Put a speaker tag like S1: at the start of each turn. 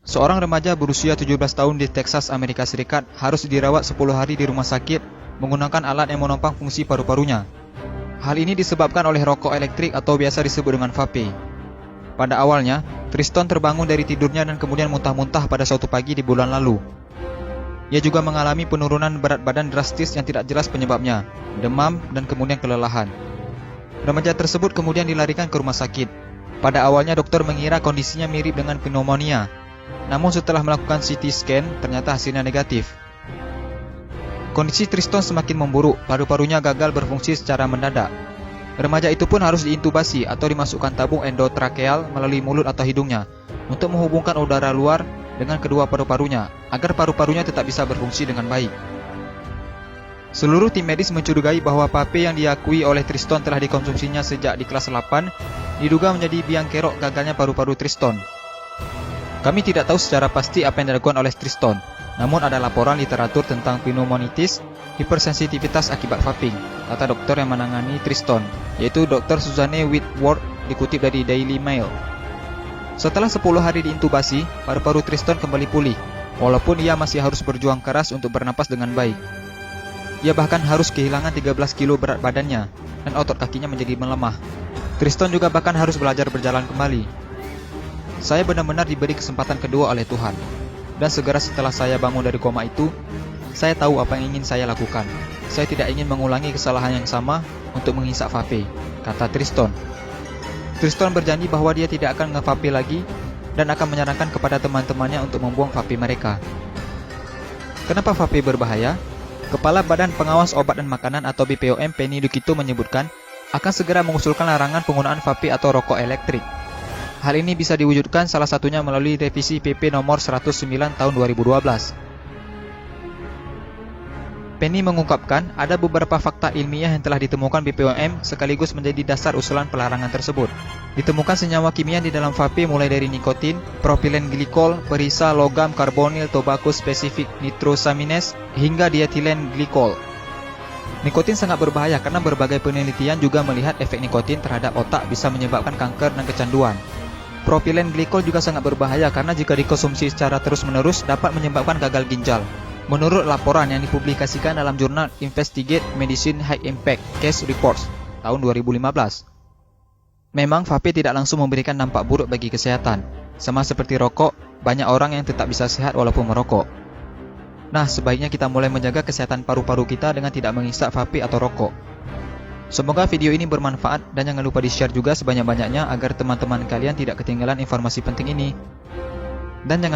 S1: Seorang remaja berusia 17 tahun di Texas, Amerika Serikat harus dirawat 10 hari di rumah sakit menggunakan alat yang menopang fungsi paru-parunya. Hal ini disebabkan oleh rokok elektrik atau biasa disebut dengan vape. Pada awalnya, Triston terbangun dari tidurnya dan kemudian muntah-muntah pada suatu pagi di bulan lalu. Ia juga mengalami penurunan berat badan drastis yang tidak jelas penyebabnya, demam, dan kemudian kelelahan. Remaja tersebut kemudian dilarikan ke rumah sakit. Pada awalnya dokter mengira kondisinya mirip dengan pneumonia. Namun setelah melakukan CT scan, ternyata hasilnya negatif. Kondisi Triston semakin memburuk, paru-parunya gagal berfungsi secara mendadak. Remaja itu pun harus diintubasi atau dimasukkan tabung endotrakeal melalui mulut atau hidungnya untuk menghubungkan udara luar dengan kedua paru-parunya agar paru-parunya tetap bisa berfungsi dengan baik. Seluruh tim medis mencurigai bahwa vape yang diakui oleh Triston telah dikonsumsinya sejak di kelas 8 diduga menjadi biang kerok gagalnya paru-paru Triston. Kami tidak tahu secara pasti apa yang dilakukan oleh Triston, namun ada laporan literatur tentang pneumonitis, hipersensitivitas akibat vaping, kata dokter yang menangani Triston, yaitu Dr. Suzanne Whitworth, dikutip dari Daily Mail. Setelah 10 hari diintubasi, paru-paru Triston kembali pulih, walaupun ia masih harus berjuang keras untuk bernapas dengan baik. Ia bahkan harus kehilangan 13 kilo berat badannya, dan otot kakinya menjadi melemah. Triston juga bahkan harus belajar berjalan kembali. Saya benar-benar diberi kesempatan kedua oleh Tuhan. Dan segera setelah saya bangun dari koma itu, saya tahu apa yang ingin saya lakukan. Saya tidak ingin mengulangi kesalahan yang sama untuk menghisap vape, kata Triston. Triston berjanji bahwa dia tidak akan nge-vape lagi dan akan menyarankan kepada teman-temannya untuk membuang vape mereka. Kenapa vape berbahaya? Kepala Badan Pengawas Obat dan Makanan atau BPOM Penny Dukito menyebutkan akan segera mengusulkan larangan penggunaan vape atau rokok elektrik. Hal ini bisa diwujudkan salah satunya melalui revisi PP nomor 109 tahun 2012. Penny mengungkapkan ada beberapa fakta ilmiah yang telah ditemukan BPOM sekaligus menjadi dasar usulan pelarangan tersebut. Ditemukan senyawa kimia di dalam vape mulai dari nikotin, propilen glikol, perisa logam karbonil tobacco specific nitrosamines, hingga dietilen glikol. Nikotin sangat berbahaya karena berbagai penelitian juga melihat efek nikotin terhadap otak bisa menyebabkan kanker dan kecanduan. Propilen glikol juga sangat berbahaya karena jika dikonsumsi secara terus-menerus dapat menyebabkan gagal ginjal. Menurut laporan yang dipublikasikan dalam jurnal Investigate Medicine High Impact Case Reports tahun 2015. Memang vape tidak langsung memberikan dampak buruk bagi kesehatan. Sama seperti rokok, banyak orang yang tetap bisa sehat walaupun merokok. Nah, sebaiknya kita mulai menjaga kesehatan paru-paru kita dengan tidak menghisap vape atau rokok. Semoga video ini bermanfaat dan jangan lupa di-share juga sebanyak-banyaknya agar teman-teman kalian tidak ketinggalan informasi penting ini. Dan jangan lupa